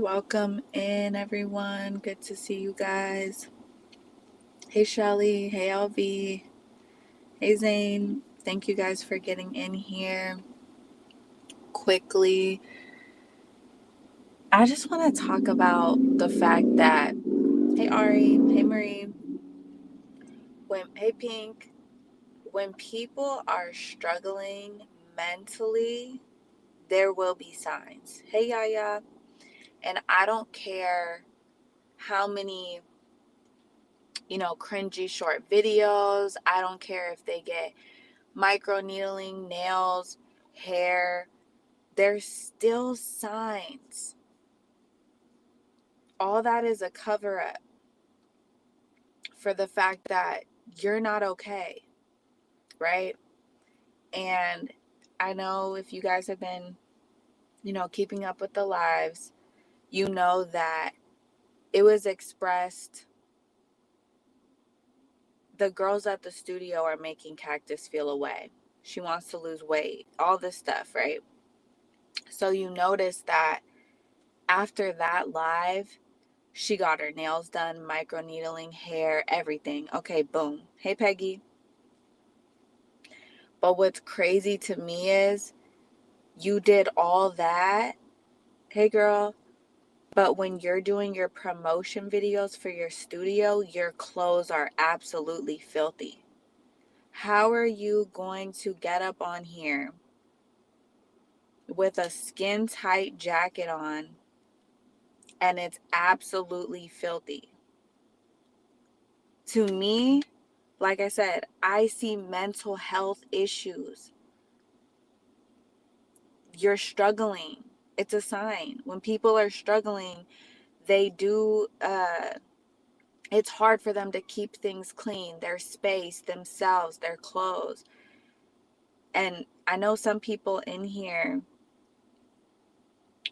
Welcome in, everyone. Good to see you guys. Hey, Shelly. Hey, LV. Hey, Zane. Thank you guys for getting in here quickly. I just want to talk about the fact that, hey, Ari. Hey, Marie. Hey, Pink. When people are struggling mentally, there will be signs. Hey, Yaya. And I don't care how many cringy short videos. I don't care if they get micro needling, nails, hair. There's still signs. All that is a cover up for the fact that you're not okay, right? And I know if you guys have been, keeping up with the lives, you know that it was expressed. The girls at the studio are making Cactus feel away. She wants to lose weight, all this stuff, right? So you notice that after that live, she got her nails done, micro needling, hair, everything. Okay, boom. Hey, Peggy. But what's crazy to me is you did all that. Hey, girl. But when you're doing your promotion videos for your studio, your clothes are absolutely filthy. How are you going to get up on here with a skin tight jacket on and it's absolutely filthy? To me, like I said, I see mental health issues. You're struggling. It's a sign. When people are struggling, they do, it's hard for them to keep things clean, their space, themselves, their clothes. And I know some people in here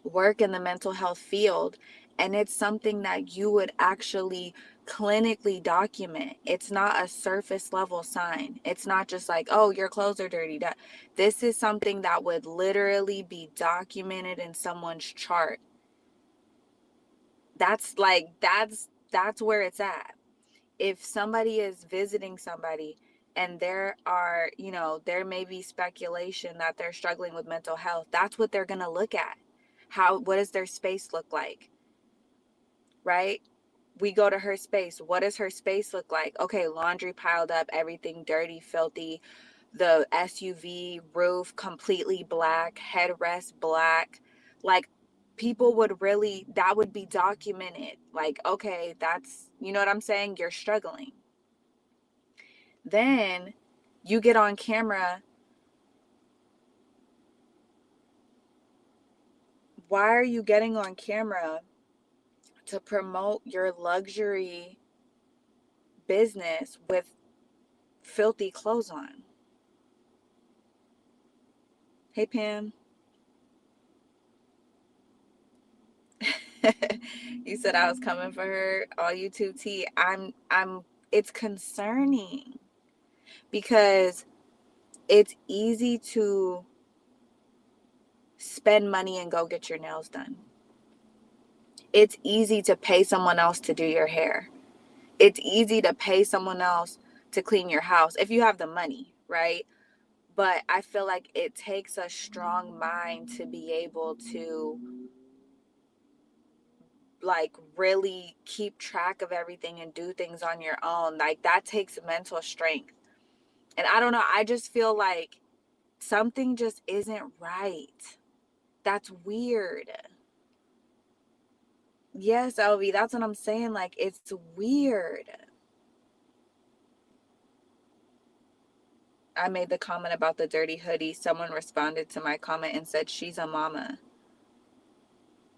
work in the mental health field, and it's something that you would actually clinically document. It's not a surface level sign. It's not just like, oh, your clothes are dirty. This is something that would literally be documented in someone's chart. That's where it's at. If somebody is visiting somebody and there may be speculation that they're struggling with mental health, that's what they're going to look at. What does their space look like? Right? We go to her space. What does her space look like? Okay, laundry piled up, everything dirty, filthy. The SUV roof completely black, headrest black. Like, people that would be documented. Like, okay, you know what I'm saying? You're struggling. Then you get on camera. Why are you getting on camera to promote your luxury business with filthy clothes on? Hey, Pam. You said I was coming for her. All YouTube tea. It's concerning because it's easy to spend money and go get your nails done. It's easy to pay someone else to do your hair. It's easy to pay someone else to clean your house if you have the money, right? But I feel like it takes a strong mind to be able to like really keep track of everything and do things on your own. Like, that takes mental strength. And I don't know, I just feel like something just isn't right. That's weird. Yes, LV, that's what I'm saying. Like, it's weird. I made the comment about the dirty hoodie. Someone responded to my comment and said she's a mama.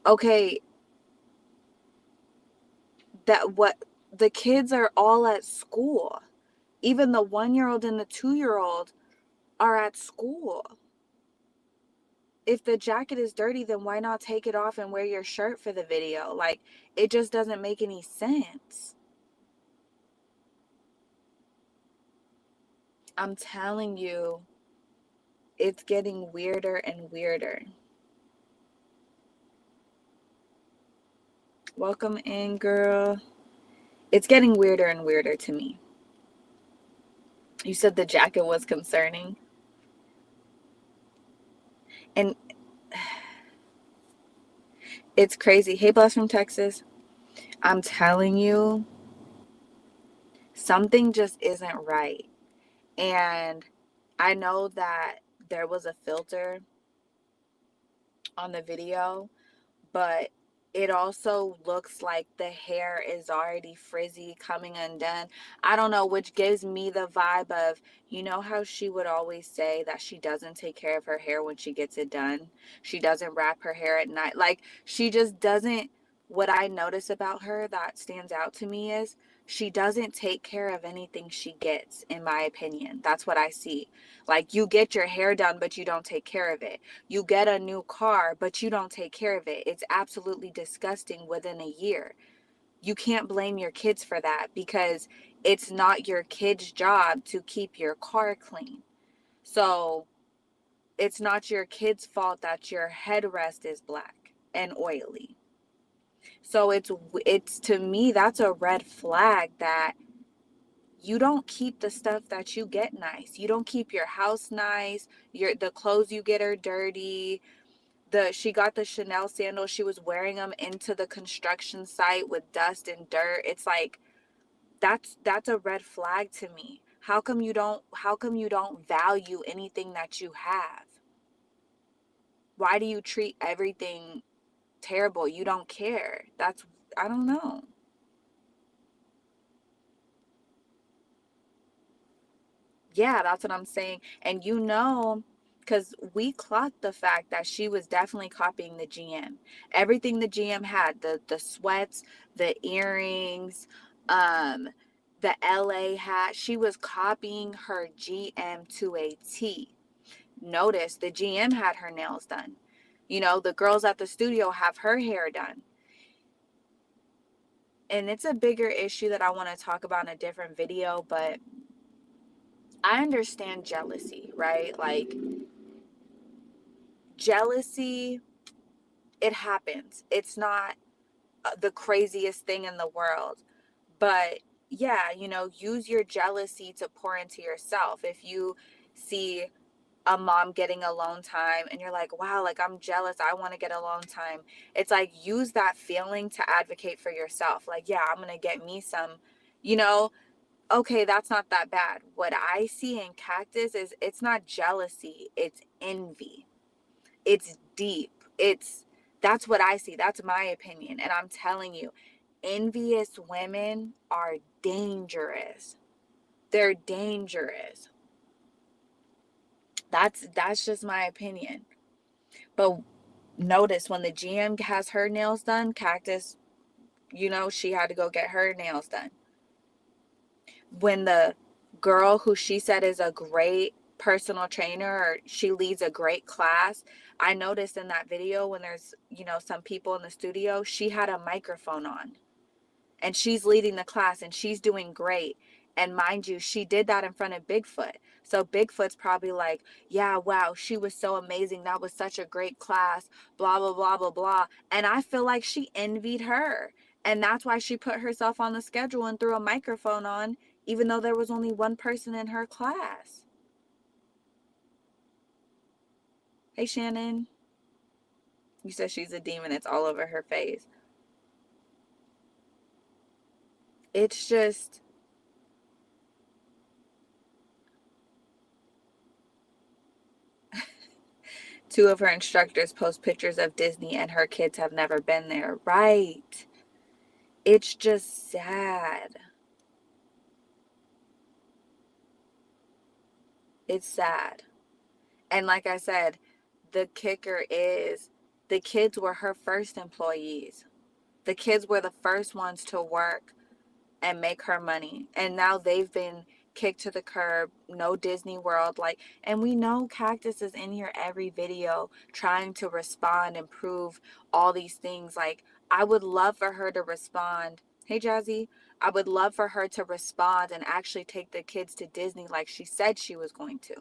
Okay, the kids are all at school. Even the 1-year-old and the 2-year-old are at school. If the jacket is dirty, then why not take it off and wear your shirt for the video? Like, it just doesn't make any sense. I'm telling you, it's getting weirder and weirder. Welcome in, girl. It's getting weirder and weirder to me. You said the jacket was concerning. And it's crazy. Hey, Bless from Texas. I'm telling you, something just isn't right. And I know that there was a filter on the video, but it also looks like the hair is already frizzy, coming undone. I don't know, which gives me the vibe of, you know how she would always say that she doesn't take care of her hair when she gets it done? She doesn't wrap her hair at night. Like, she just doesn't. What I notice about her that stands out to me is she doesn't take care of anything she gets, in my opinion. That's what I see. Like, you get your hair done, but you don't take care of it. You get a new car, but you don't take care of it. It's absolutely disgusting within a year. You can't blame your kids for that because it's not your kid's job to keep your car clean. So it's not your kid's fault that your headrest is black and oily. So it's to me, that's a red flag that you don't keep the stuff that you get nice. You don't keep your house nice. The clothes you get are dirty. She got the Chanel sandals, she was wearing them into the construction site with dust and dirt. It's like, that's a red flag to me. How come you don't value anything that you have? Why do you treat everything terrible? You don't care. That's, I don't know. Yeah, that's what I'm saying. And because we clocked the fact that she was definitely copying the GM. Everything the GM had, the sweats, the earrings, um, the LA hat, she was copying her GM to a T. Notice the GM had her nails done. The girls at the studio have her hair done. And it's a bigger issue that I want to talk about in a different video, but I understand jealousy, right? Like, jealousy, it happens. It's not the craziest thing in the world. But yeah, use your jealousy to pour into yourself. If you see a mom getting alone time and you're like, wow, like, I'm jealous, I want to get alone time. It's like, use that feeling to advocate for yourself. Like, yeah, I'm going to get me some, you know, okay, that's not that bad. What I see in Cactus is it's not jealousy, it's envy. It's deep. That's what I see. That's my opinion. And I'm telling you, envious women are dangerous. They're dangerous. That's just my opinion. But notice when the GM has her nails done, Cactus, she had to go get her nails done. When the girl who she said is a great personal trainer, or she leads a great class, I noticed in that video when there's, some people in the studio, she had a microphone on and she's leading the class and she's doing great. And mind you, she did that in front of Bigfoot. So Bigfoot's probably like, yeah, wow, she was so amazing. That was such a great class, blah, blah, blah, blah, blah. And I feel like she envied her. And that's why she put herself on the schedule and threw a microphone on, even though there was only one person in her class. Hey, Shannon. You said she's a demon. It's all over her face. It's just, two of her instructors post pictures of Disney and her kids have never been there. Right. It's just sad. It's sad. And like I said, the kicker is the kids were her first employees. The kids were the first ones to work and make her money. And now they've been kicked to the curb. No Disney World. Like, and we know Cactus is in here every video trying to respond and prove all these things. Like, I would love for her to respond. Hey, Jazzy. I would love for her to respond and actually take the kids to Disney like she said she was going to,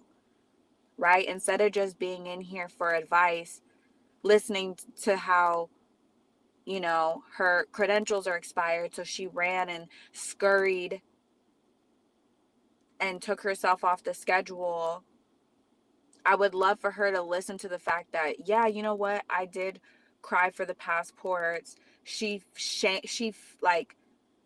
right? Instead of just being in here for advice, listening to how, her credentials are expired, so she ran and scurried and took herself off the schedule. I would love for her to listen to the fact that, yeah, you know what? I did cry for the passports. She like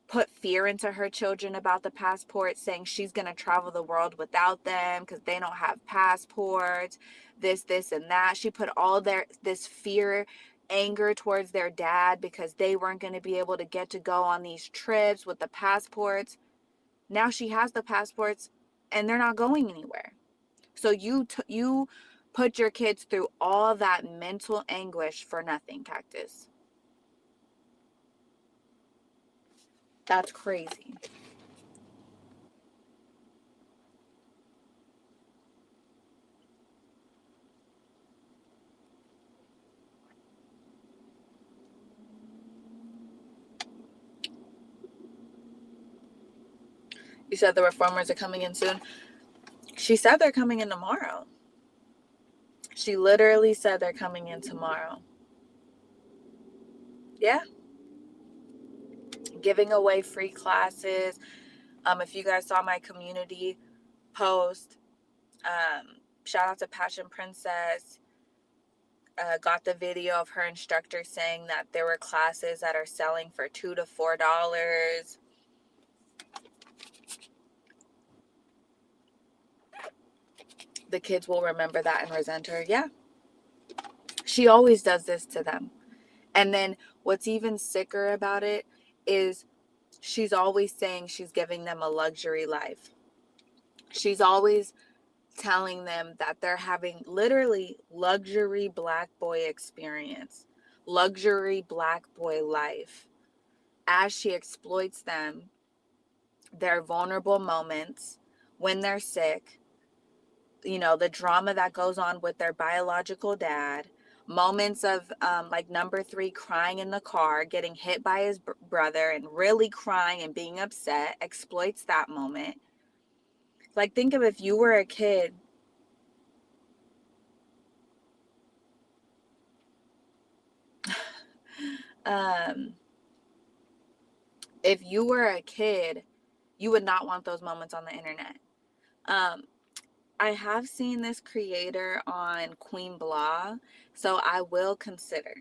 put fear into her children about the passports, saying she's going to travel the world without them because they don't have passports, this, and that. She put all this fear, anger towards their dad because they weren't going to be able to get to go on these trips with the passports. Now she has the passports and they're not going anywhere. So you put your kids through all that mental anguish for nothing, Cactus. That's crazy. You said the reformers are coming in soon. She said they're coming in tomorrow. She literally said they're coming in tomorrow. Yeah. Giving away free classes. If you guys saw my community post, shout out to Passion Princess. Got the video of her instructor saying that there were classes that are selling for $2 to $4. The kids will remember that and resent her. Yeah. She always does this to them. And then what's even sicker about it is she's always saying she's giving them a luxury life. She's always telling them that they're having literally luxury black boy experience, luxury black boy life, as she exploits them, their vulnerable moments when they're sick, the drama that goes on with their biological dad, moments of like number 3 crying in the car, getting hit by his brother and really crying and being upset, exploits that moment. Like, think of if you were a kid. um if you were a kid, you would not want those moments on the internet. I have seen this creator on Queen Blah, so I will consider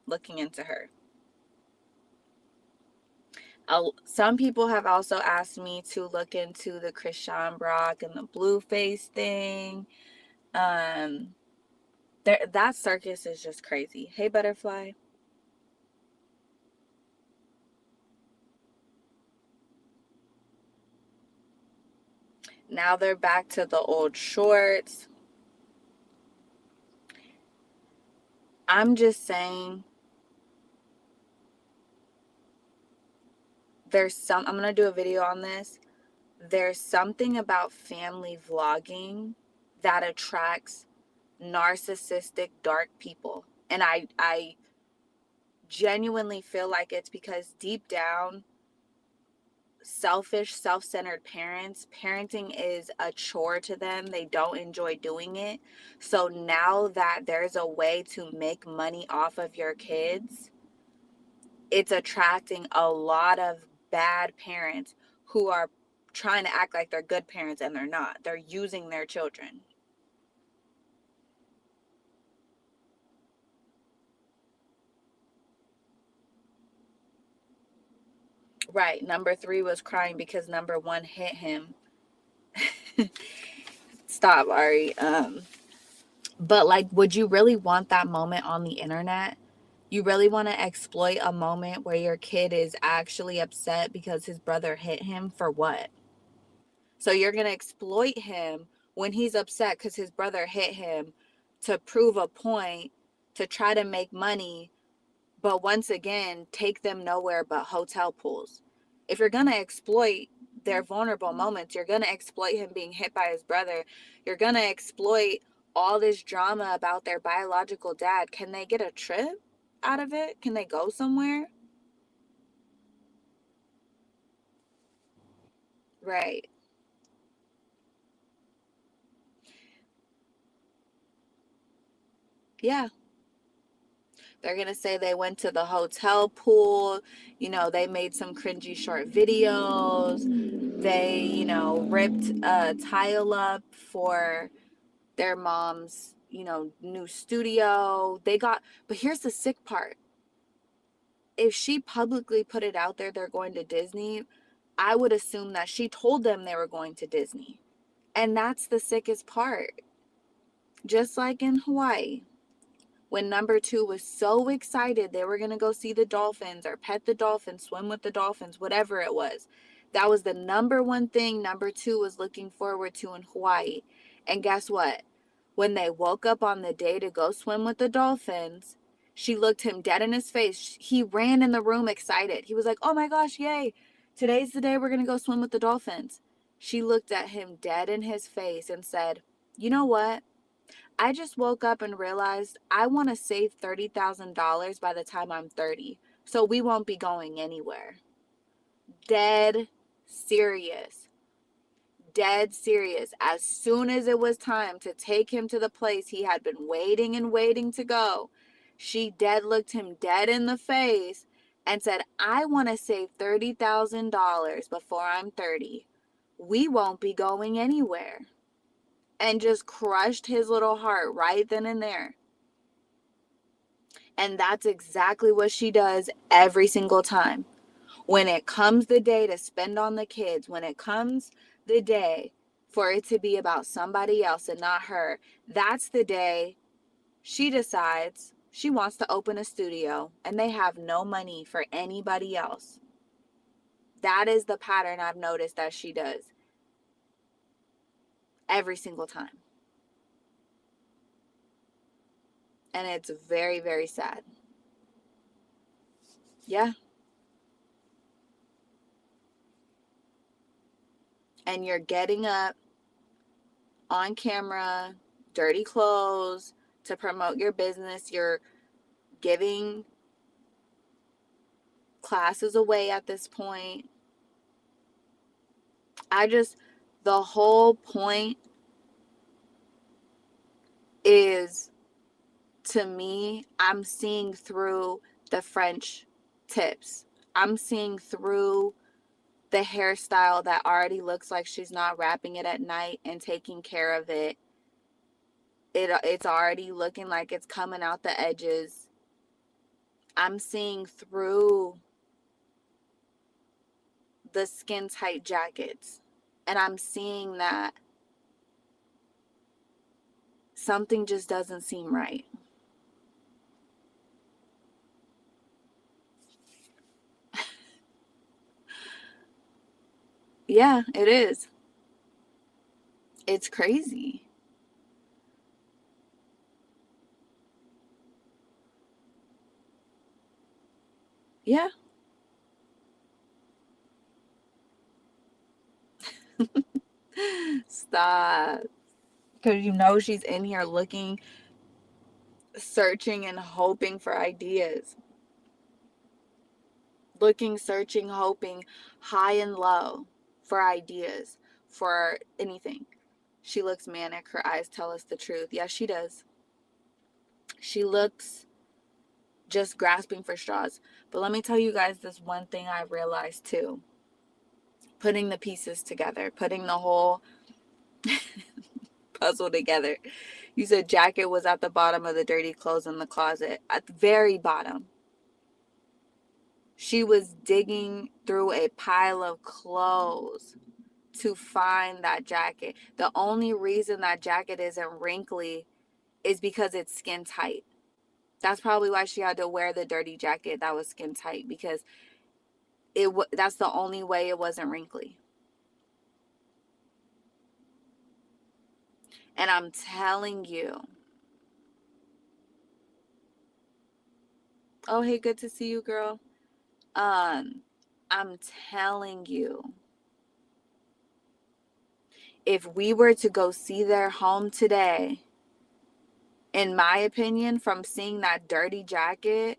looking into her. Some people have also asked me to look into the Krishan Brock and the Blueface thing. Um, that circus is just crazy. Hey, Butterfly. Now they're back to the old shorts. I'm just saying, I'm going to do a video on this. There's something about family vlogging that attracts narcissistic, dark people. And I genuinely feel like it's because deep down, selfish, self-centered parents, parenting is a chore to them. They don't enjoy doing it. So now that there's a way to make money off of your kids, it's attracting a lot of bad parents who are trying to act like they're good parents and they're not. They're using their children. Right. Number 3 was crying because number 1 hit him. Stop, Ari. But like, would you really want that moment on the internet? You really want to exploit a moment where your kid is actually upset because his brother hit him for what? So you're going to exploit him when he's upset because his brother hit him to prove a point, to try to make money, but once again, take them nowhere but hotel pools. If you're going to exploit their vulnerable moments, you're going to exploit him being hit by his brother. You're going to exploit all this drama about their biological dad. Can they get a trip out of it? Can they go somewhere? Right. Yeah. They're going to say they went to the hotel pool. You know, they made some cringy short videos. They, you know, ripped a tile up for their mom's, you know, new studio. But here's the sick part. If she publicly put it out there, they're going to Disney, I would assume that she told them they were going to Disney. And that's the sickest part. Just like in Hawaii, when number two was so excited they were going to go see the dolphins or pet the dolphins, swim with the dolphins, whatever it was. That was the number one thing number two was looking forward to in Hawaii. And guess what? When they woke up on the day to go swim with the dolphins, she looked him dead in his face. He ran in the room excited. He was like, oh my gosh, yay. Today's the day we're going to go swim with the dolphins. She looked at him dead in his face and said, you know what? I just woke up and realized I want to save $30,000 by the time I'm 30. So we won't be going anywhere. Dead serious. Dead serious. As soon as it was time to take him to the place he had been waiting and waiting to go, she dead looked him dead in the face and said, I want to save $30,000 before I'm 30. We won't be going anywhere. And just crushed his little heart right then and there. And that's exactly what she does every single time. When it comes the day to spend on the kids, when it comes the day for it to be about somebody else and not her, that's the day she decides she wants to open a studio and they have no money for anybody else. That is the pattern I've noticed that she does every single time. And it's very, very sad. Yeah. And you're getting up on camera, dirty clothes, to promote your business. You're giving classes away at this point. The whole point is, to me, I'm seeing through the French tips. I'm seeing through the hairstyle that already looks like she's not wrapping it at night and taking care of it. It's already looking like it's coming out the edges. I'm seeing through the skin tight jackets. And I'm seeing that something just doesn't seem right. Yeah, it is. It's crazy. Yeah. Stop. Because you know she's in here looking, searching, and hoping for ideas. Looking, searching, hoping, high and low for ideas, for anything. She looks manic. Her eyes tell us the truth. Yes, she does. She looks just grasping for straws. But let me tell you guys this one thing I realized too. Putting the pieces together, putting the whole puzzle together. You said jacket was at the bottom of the dirty clothes in the closet. At the very bottom. She was digging through a pile of clothes to find that jacket. The only reason that jacket isn't wrinkly is because it's skin tight. That's probably why she had to wear the dirty jacket that was skin tight, because that's the only way it wasn't wrinkly. And I'm telling you. Oh, hey, good to see you, girl. I'm telling you. If we were to go see their home today, in my opinion, from seeing that dirty jacket,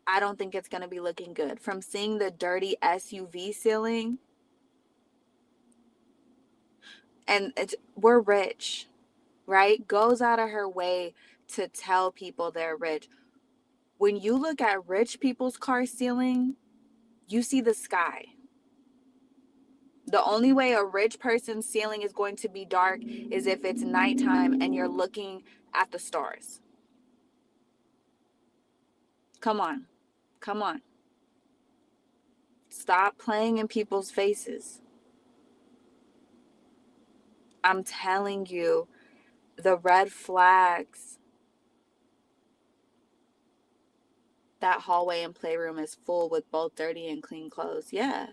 I don't think it's going to be looking good. From seeing the dirty SUV ceiling, and we're rich, right? Goes out of her way to tell people they're rich. When you look at rich people's car ceiling, you see the sky. The only way a rich person's ceiling is going to be dark is if it's nighttime and you're looking at the stars. Come on. Come on. Stop playing in people's faces. I'm telling you, the red flags. That hallway and playroom is full with both dirty and clean clothes. Yeah.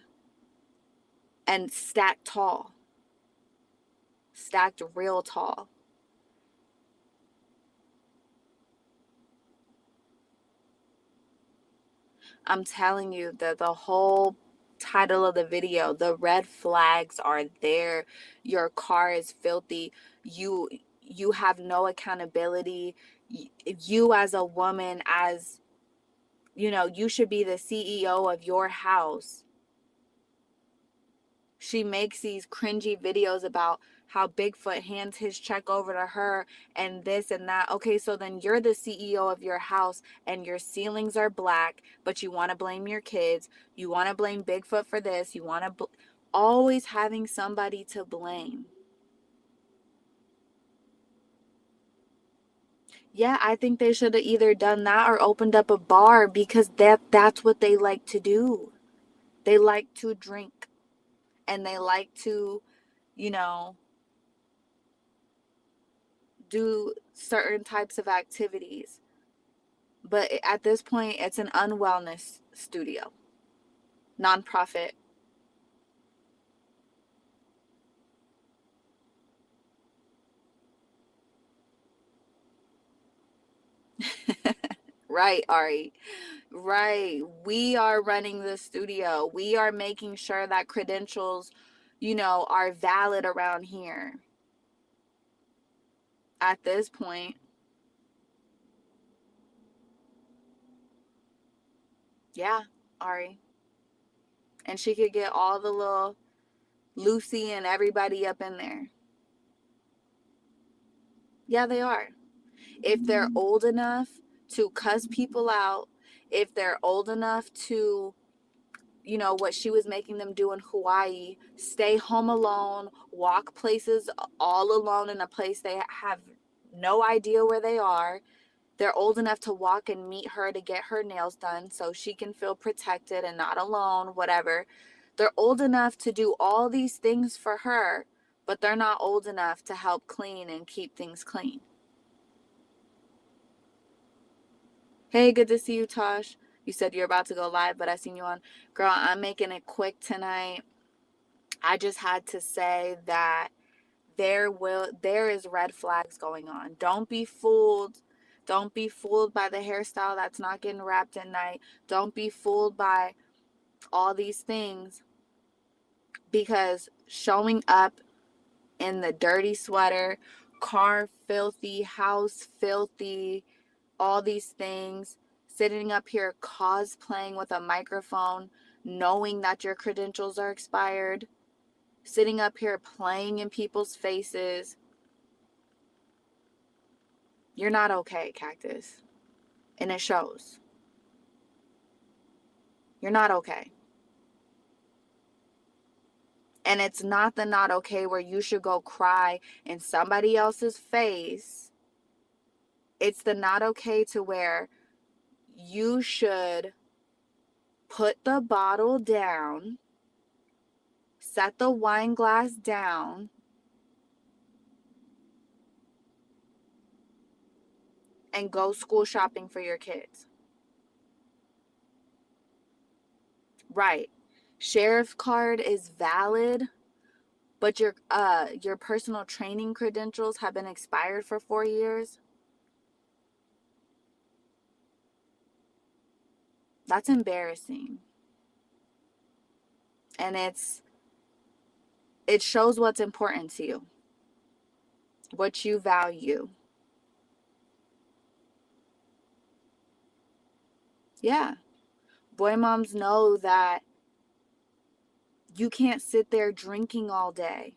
And stacked tall. Stacked real tall. I'm telling you that the whole title of the video, the red flags are there. Your car is filthy. You have no accountability. You as a woman, as you know, you should be the CEO of your house. She makes these cringy videos about how Bigfoot hands his check over to her and this and that. Okay, so then you're the CEO of your house and your ceilings are black, but you want to blame your kids. You want to blame Bigfoot for this. You want to always having somebody to blame. Yeah, I think they should have either done that or opened up a bar, because that's what they like to do. They like to drink and they like to, you know, do certain types of activities. But at this point, it's an unwellness studio, nonprofit. Right, Ari. Right. We are running the studio. We are making sure that credentials, are valid around here. At this point, yeah, Ari. And she could get all the little Lucy and everybody up in there. Yeah, they are. If they're old enough to cuss people out, if they're old enough to, what she was making them do in Hawaii, stay home alone, walk places all alone in a place they have no idea where they are. They're old enough to walk and meet her to get her nails done so she can feel protected and not alone, whatever. They're old enough to do all these things for her, but they're not old enough to help clean and keep things clean. Hey, good to see you, Tosh. You said you're about to go live, but I seen you on. Girl, I'm making it quick tonight. I just had to say that there is red flags going on. Don't be fooled. Don't be fooled by the hairstyle that's not getting wrapped at night. Don't be fooled by all these things, because showing up in the dirty sweater, car filthy, house filthy, all these things, sitting up here cosplaying with a microphone, knowing that your credentials are expired, sitting up here playing in people's faces. You're not okay, Cactus. And it shows. You're not okay. And it's not the not okay where you should go cry in somebody else's face. It's the not okay to where you should put the bottle down, set the wine glass down, and go school shopping for your kids. Right. Sheriff card is valid, but your personal training credentials have been expired for 4 years. That's embarrassing. And it shows what's important to you, what you value. Yeah. Boy moms know that you can't sit there drinking all day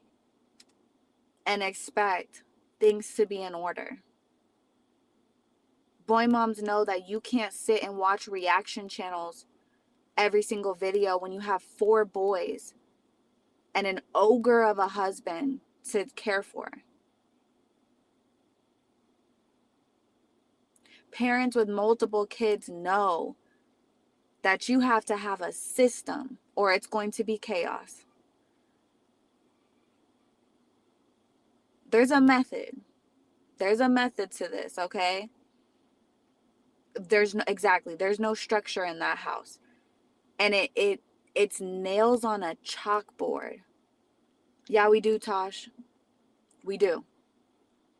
and expect things to be in order. Boy moms know that you can't sit and watch reaction channels every single video when you have 4 boys and an ogre of a husband to care for. Parents with multiple kids know that you have to have a system or it's going to be chaos. There's a method. There's a method to this, okay? There's no structure in that house. And it's nails on a chalkboard. Yeah, we do, Tosh. We do.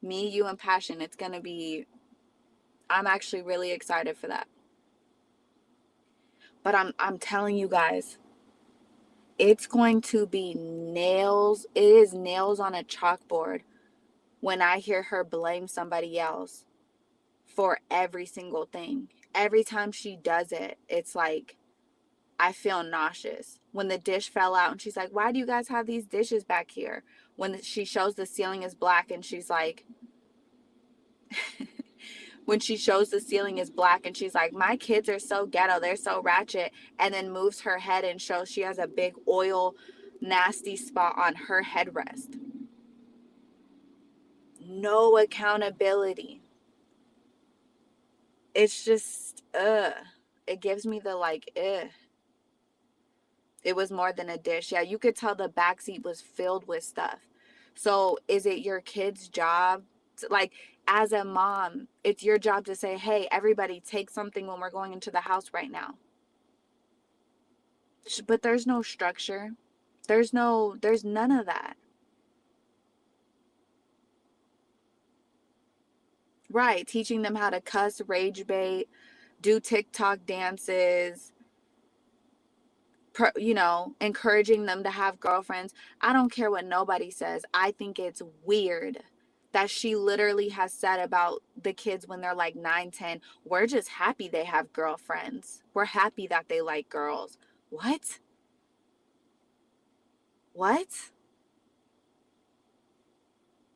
Me, you, and Passion. It's going to be, I'm actually really excited for that. But I'm telling you guys, it's going to be nails. It is nails on a chalkboard when I hear her blame somebody else for every single thing. Every time she does it, it's like, I feel nauseous. When the dish fell out and she's like, why do you guys have these dishes back here? When she shows the ceiling is black and she's like, when she shows the ceiling is black and she's like, my kids are so ghetto, they're so ratchet, and then moves her head and shows she has a big oil nasty spot on her headrest. No accountability. It's just, it gives me the like, It was more than a dish. Yeah, you could tell the backseat was filled with stuff. So is it your kid's job? Like, as a mom, it's your job to say, hey, everybody take something when we're going into the house right now. But there's no structure. There's none of that. Right. Teaching them how to cuss, rage bait, do TikTok dances, encouraging them to have girlfriends. I don't care what nobody says. I think it's weird that she literally has said about the kids when they're like 9, 10, we're just happy they have girlfriends. We're happy that they like girls. What? What?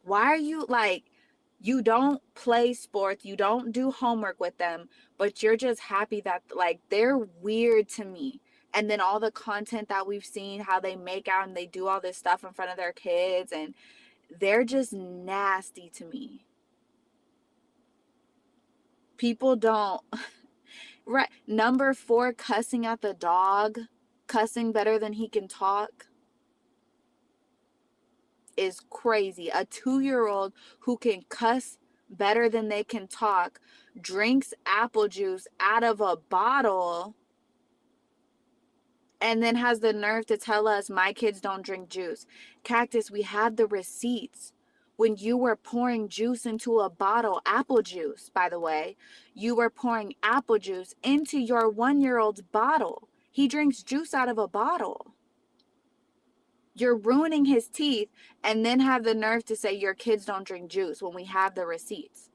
Why are you like, you don't play sports, you don't do homework with them, but you're just happy that, like, they're weird to me. And then all the content that we've seen, how they make out and they do all this stuff in front of their kids, and they're just nasty to me. People don't. Right. Number 4, cussing at the dog, cussing better than he can talk, is crazy. A 2-year-old who can cuss better than they can talk drinks apple juice out of a bottle and then has the nerve to tell us my kids don't drink juice. Cactus, we had the receipts. When you were pouring juice into a bottle, apple juice, by the way, you were pouring apple juice into your 1-year-old's bottle. He drinks juice out of a bottle. You're ruining his teeth and then have the nerve to say your kids don't drink juice when we have the receipts.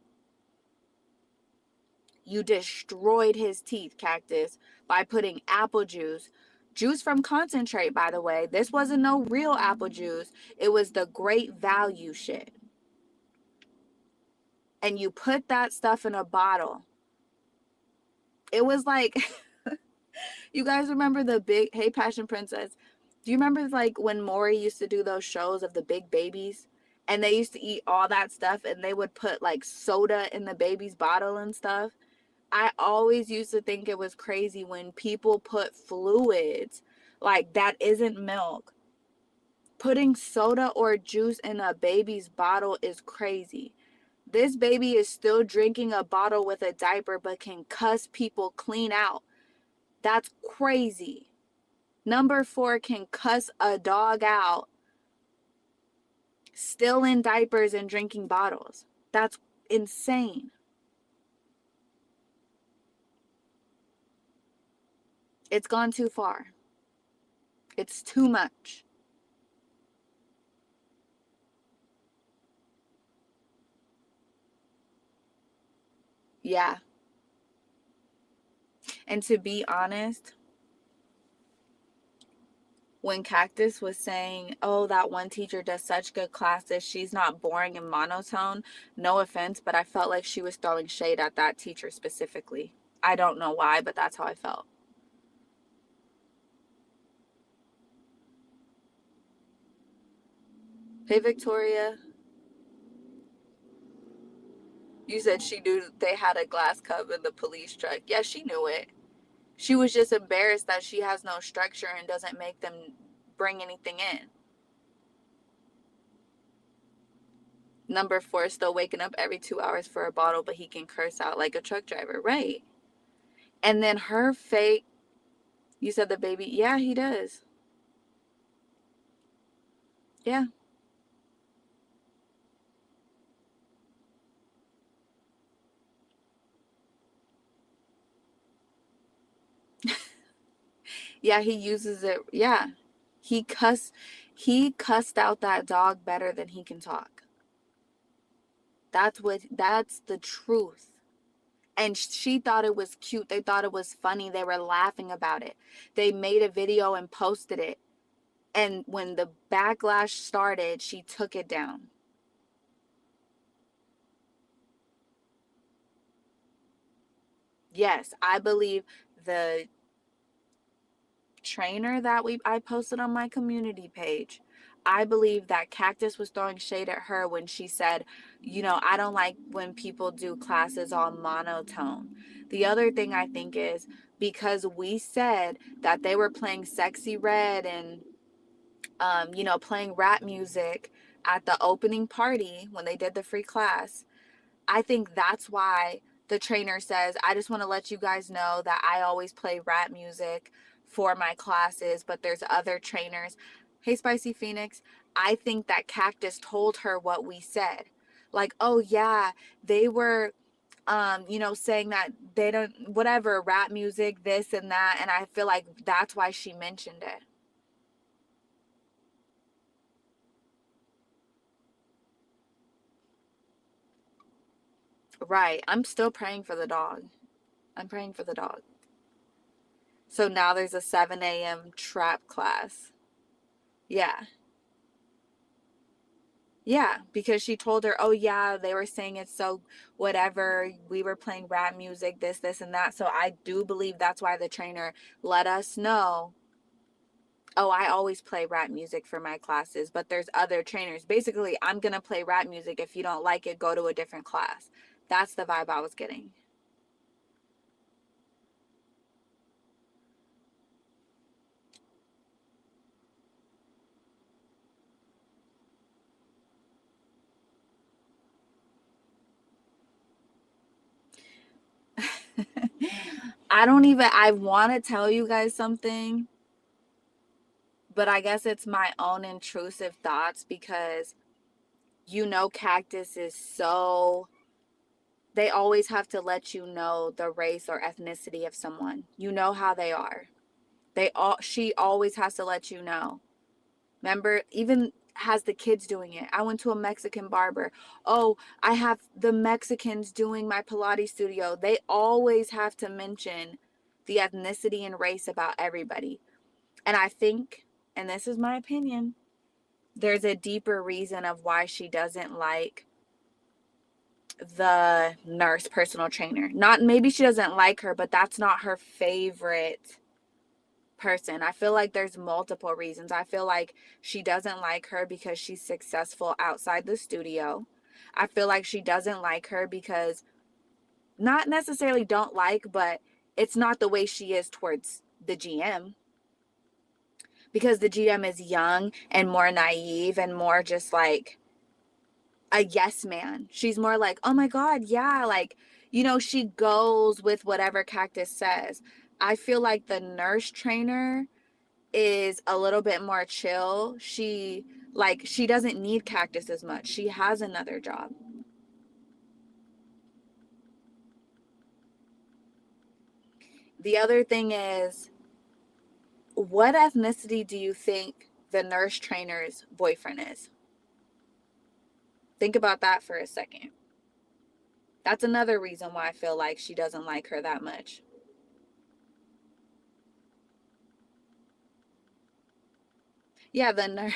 You destroyed his teeth, Cactus, by putting apple juice from concentrate, by the way. This wasn't no real apple juice. It was the great value shit. And you put that stuff in a bottle. It was like, you guys remember the big, hey, Passion Princess, do you remember like when Maury used to do those shows of the big babies? And they used to eat all that stuff and they would put like soda in the baby's bottle and stuff. I always used to think it was crazy when people put fluids like that isn't milk. Putting soda or juice in a baby's bottle is crazy. This baby is still drinking a bottle with a diaper but can cuss people clean out. That's crazy. Number 4 can cuss a dog out still in diapers and drinking bottles. That's insane. It's gone too far. It's too much. Yeah. And to be honest, When Cactus was saying, oh, that one teacher does such good classes, she's not boring and monotone, no offense, but I felt like she was throwing shade at that teacher specifically. I don't know why, but that's how I felt. Hey, Victoria, you said she knew they had a glass cup in the police truck. Yeah, she knew it. She was just embarrassed that she has no structure and doesn't make them bring anything in. Number 4, still waking up every 2 hours for a bottle, but he can curse out like a truck driver. Right. And then her fake, you said the baby, yeah, he does. Yeah. Yeah, he uses it. Yeah. He cuss he cussed out that dog better than he can talk. That's the truth. And she thought it was cute. They thought it was funny. They were laughing about it. They made a video and posted it. And when the backlash started, she took it down. Yes, I believe the trainer that I posted on my community page, I believe that Cactus was throwing shade at her when she said, I don't like when people do classes all monotone. The other thing I think is because we said that they were playing Sexy Red and playing rap music at the opening party when they did the free class. I think that's why the trainer says, I just want to let you guys know that I always play rap music for my classes, but there's other trainers. Hey, Spicy Phoenix, I think that Cactus told her what we said. Like, oh, yeah, they were, saying that they don't, whatever, rap music, this and that. And I feel like that's why she mentioned it. Right. I'm still praying for the dog. I'm praying for the dog. So now there's a 7 a.m. trap class. Yeah. Yeah. Because she told her, oh, yeah, they were saying it's so whatever. We were playing rap music, this, and that. So I do believe that's why the trainer let us know. Oh, I always play rap music for my classes, but there's other trainers. Basically, I'm going to play rap music. If you don't like it, go to a different class. That's the vibe I was getting. I want to tell you guys something, but I guess it's my own intrusive thoughts because Cactus is so, they always have to let you know the race or ethnicity of someone. You know how they are. She always has to let you know. Remember, even has the kids doing it. I went to a Mexican barber. Oh, I have the Mexicans doing my Pilates studio. They always have to mention the ethnicity and race about everybody. And I think, and this is my opinion, there's a deeper reason of why she doesn't like the nurse personal trainer. Not maybe she doesn't like her, but that's not her favorite person. I feel like there's multiple reasons. I feel like she doesn't like her because she's successful outside the studio. I feel like she doesn't like her because not necessarily don't like, but it's not the way she is towards the GM because the GM is young and more naive and more just like a yes man. She's more like, oh my God, yeah. Like, she goes with whatever Cactus says. I feel like the nurse trainer is a little bit more chill. She doesn't need Cactus as much. She has another job. The other thing is, what ethnicity do you think the nurse trainer's boyfriend is? Think about that for a second. That's another reason why I feel like she doesn't like her that much. Yeah, the nurse.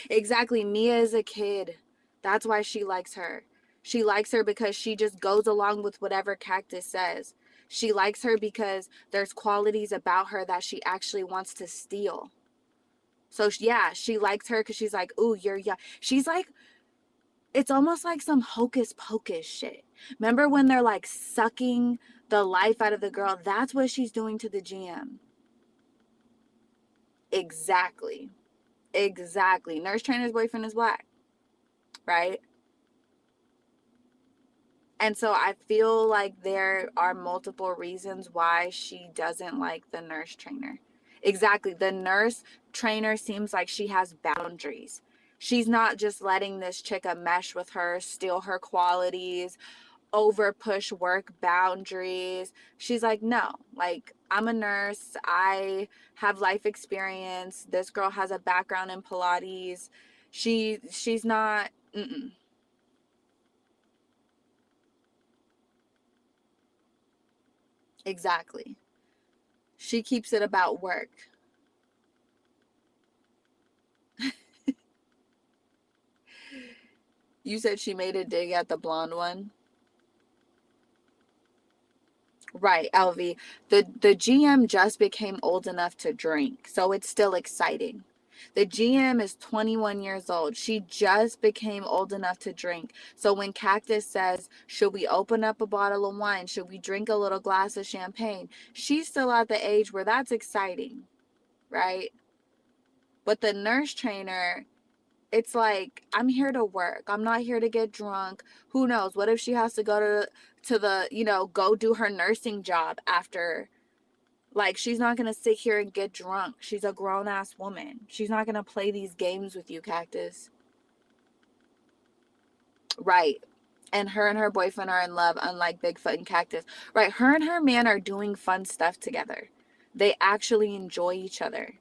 Exactly. Mia is a kid. That's why she likes her. She likes her because she just goes along with whatever Cactus says. She likes her because there's qualities about her that she actually wants to steal. So yeah, she likes her because she's like, ooh, you're young. She's like, it's almost like some hocus pocus shit. Remember when they're like sucking the life out of the girl? That's what she's doing to the GM. Exactly. Exactly. Nurse trainer's boyfriend is black, right? And so I feel like there are multiple reasons why she doesn't like the nurse trainer. Exactly. The nurse trainer seems like she has boundaries. She's not just letting this chick mesh with her, steal her qualities, over push work boundaries. She's like, no, like, I'm a nurse. I have life experience. This girl has a background in Pilates. She's not, mm-mm. Exactly. She keeps it about work. You said she made a dig at the blonde one. Right, LV. The GM just became old enough to drink, so it's still exciting. The GM is 21 years old. She just became old enough to drink. So when Cactus says, should we open up a bottle of wine? Should we drink a little glass of champagne? She's still at the age where that's exciting, right? But the nurse trainer, it's like, I'm here to work. I'm not here to get drunk. Who knows? What if she has to go to the, go do her nursing job after? Like, she's not going to sit here and get drunk. She's a grown ass woman. She's not going to play these games with you, Cactus. Right. And her boyfriend are in love, unlike Bigfoot and Cactus. Right. Her and her man are doing fun stuff together. They actually enjoy each other.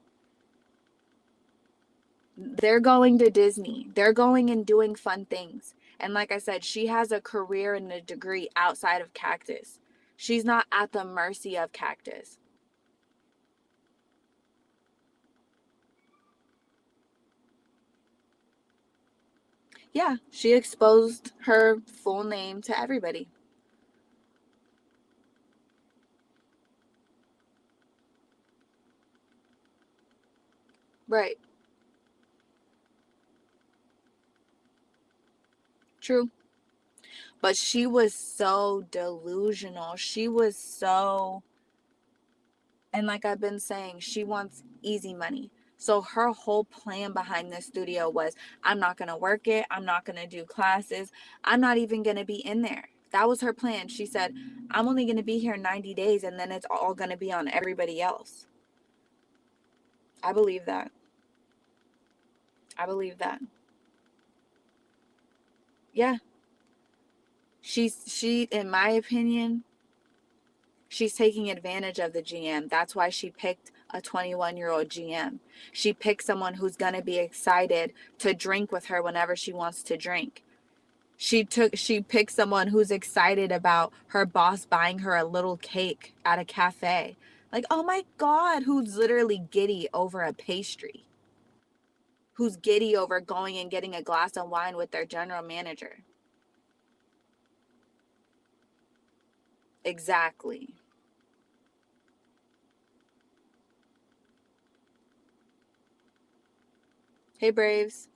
They're going to Disney. They're going and doing fun things. And like I said, she has a career and a degree outside of Cactus. She's not at the mercy of Cactus. Yeah, she exposed her full name to everybody. Right. True. But she was so delusional. She was so, and like I've been saying, she wants easy money. So her whole plan behind this studio was, I'm not going to work it. I'm not going to do classes. I'm not even going to be in there. That was her plan. She said, I'm only going to be here 90 days and then it's all going to be on everybody else. I believe that. I believe that. Yeah. In my opinion, she's taking advantage of the GM. That's why she picked a 21-year-old GM. She picked someone who's going to be excited to drink with her whenever she wants to drink. She picked someone who's excited about her boss buying her a little cake at a cafe. Like, oh my God, who's literally giddy over a pastry? Who's giddy over going and getting a glass of wine with their general manager? Exactly. Hey, Braves.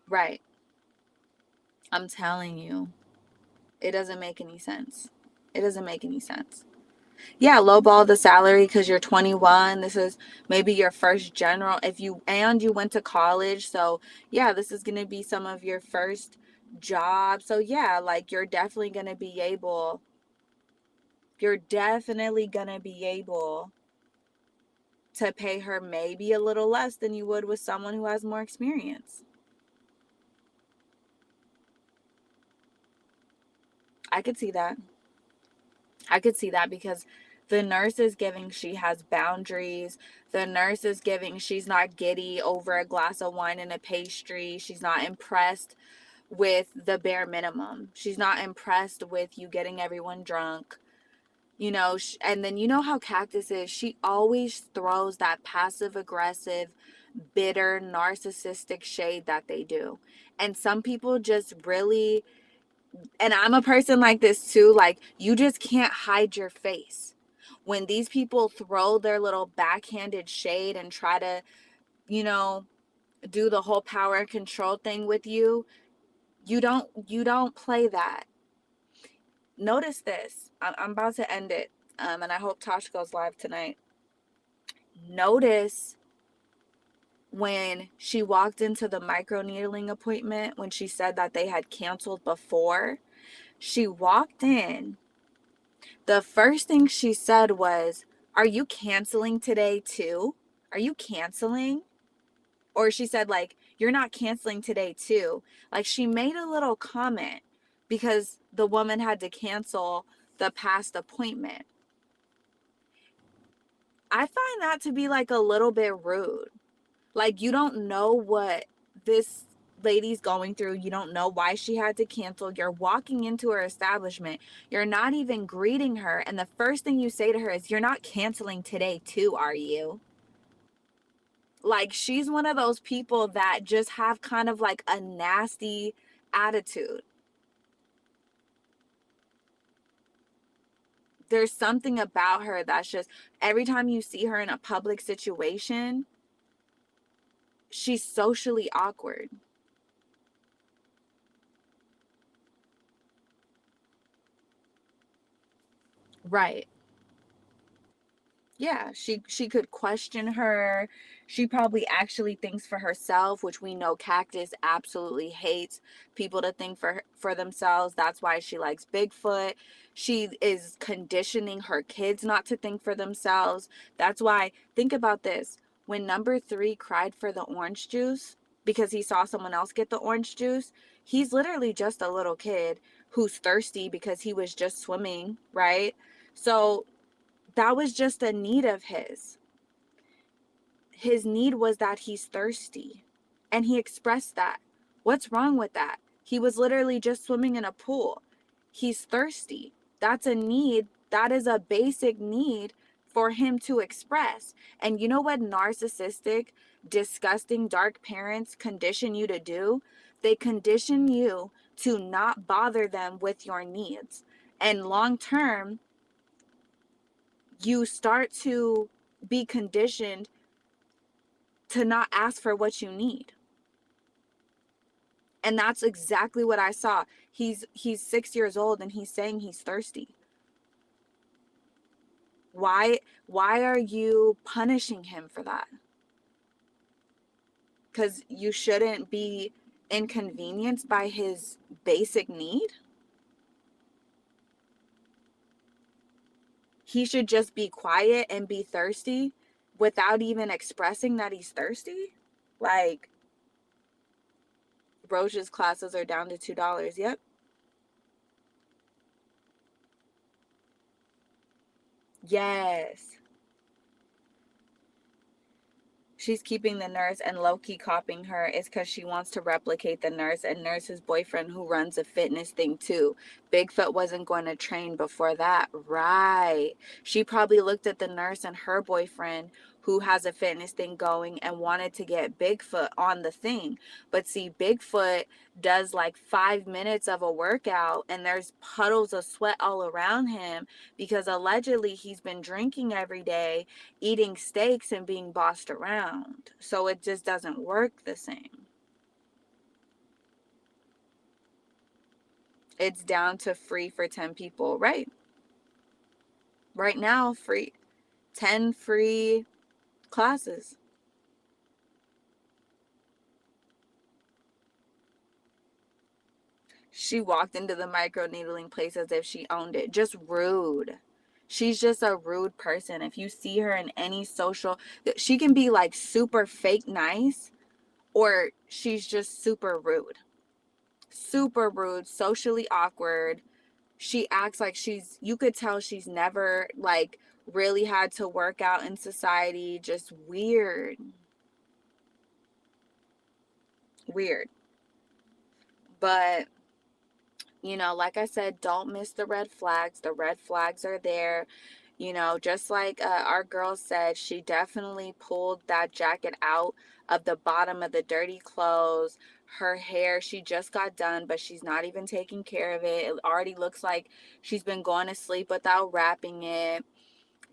Right. I'm telling you, it doesn't make any sense. It doesn't make any sense. Yeah, lowball the salary because you're 21. This is maybe your first general. If you and you went to college, so yeah, this is gonna be some of your first job. So yeah, like you're definitely gonna be able to pay her maybe a little less than you would with someone who has more experience. I could see that. I could see that because the nurse is giving she has boundaries. The nurse is giving she's not giddy over a glass of wine and a pastry. She's not impressed with the bare minimum. She's not impressed with you getting everyone drunk. And then you know how Cactus is. She always throws that passive aggressive, bitter, narcissistic shade that they do. And some people just really, and I'm a person like this too, like you just can't hide your face. When these people throw their little backhanded shade and try to, you know, do the whole power and control thing with you, you don't play that. Notice this. I'm about to end it. And I hope Tosh goes live tonight. Notice when she walked into the microneedling appointment, when she said that they had canceled before, she walked in. The first thing she said was, "Are you canceling today too? Are you canceling?" Or she said, like, "You're not canceling today too." Like, she made a little comment because the woman had to cancel the past appointment. I find that to be like a little bit rude. Like, you don't know what this lady's going through. You don't know why she had to cancel. You're walking into her establishment. You're not even greeting her. And the first thing you say to her is, "You're not canceling today too, are you?" Like, she's one of those people that just have kind of like a nasty attitude. There's something about her that's just, every time you see her in a public situation, she's socially awkward. Right. Yeah, she could question her. She probably actually thinks for herself, which we know Cactus absolutely hates people to think for themselves. That's why she likes Bigfoot. She is conditioning her kids not to think for themselves. That's why, think about this. When number 3 cried for the orange juice because he saw someone else get the orange juice, he's literally just a little kid who's thirsty because he was just swimming, right? So that was just a need of his. His need was that he's thirsty. And he expressed that. What's wrong with that? He was literally just swimming in a pool. He's thirsty. That's a need. That is a basic need for him to express. And you know what narcissistic, disgusting, dark parents condition you to do? They condition you to not bother them with your needs. And long term, you start to be conditioned to not ask for what you need. And that's exactly what I saw. He's 6 years old and he's saying he's thirsty. Why are you punishing him for that? Cuz you shouldn't be inconvenienced by his basic need. He should just be quiet and be thirsty without even expressing that he's thirsty. Like, Roach's classes are down to $2. Yep. Yes. She's keeping the nurse and low-key copying her is because she wants to replicate the nurse and nurse's boyfriend who runs a fitness thing too. Bigfoot wasn't going to train before that. Right. She probably looked at the nurse and her boyfriend who has a fitness thing going and wanted to get Bigfoot on the thing. But see, Bigfoot does like 5 minutes of a workout and there's puddles of sweat all around him because allegedly he's been drinking every day, eating steaks, and being bossed around. So it just doesn't work the same. It's down to free for 10 people. Right. Right now, free. 10 free classes. She walked into the microneedling place as if she owned it. Just rude. She's just a rude person. If you see her in any social, she can be like super fake nice, or she's just super rude. Super rude, socially awkward. She acts like you could tell she's never like really had to work out in society. Just weird. Weird. But You know, like I said, don't miss the red flags. The red flags are there. You know, just like our girl said, she definitely pulled that jacket out of the bottom of the dirty clothes. Her hair, she just got done, but she's not even taking care of it. It already looks like she's been going to sleep without wrapping it.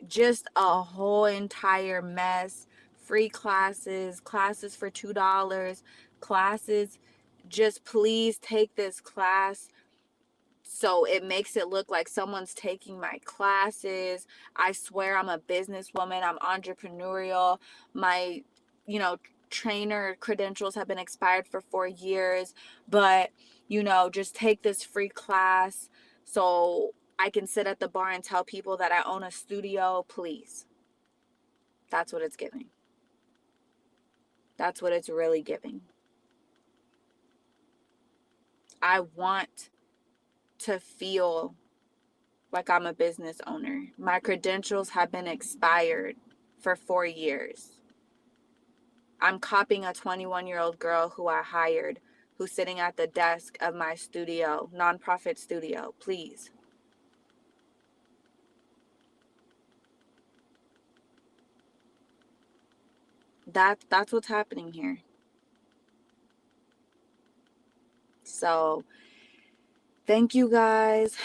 Just a whole entire mess. Free classes, classes for $2, classes. Just please take this class so it makes it look like someone's taking my classes. I swear I'm a businesswoman, I'm entrepreneurial. My, you know, trainer credentials have been expired for 4 years, but, you know, just take this free class so I can sit at the bar and tell people that I own a studio. Please. That's what it's giving. That's what it's really giving. I want to feel like I'm a business owner. My credentials have been expired for 4 years. I'm copying a 21-year-old girl who I hired, who's sitting at the desk of my studio, nonprofit studio. Please. That's what's happening here. So, thank you guys.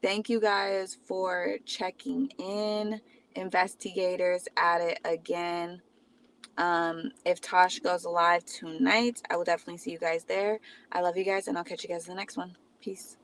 Thank you guys for checking in. Investigators at it again. If Tosh goes live tonight, I will definitely see you guys there. I love you guys, and I'll catch you guys in the next one. Peace.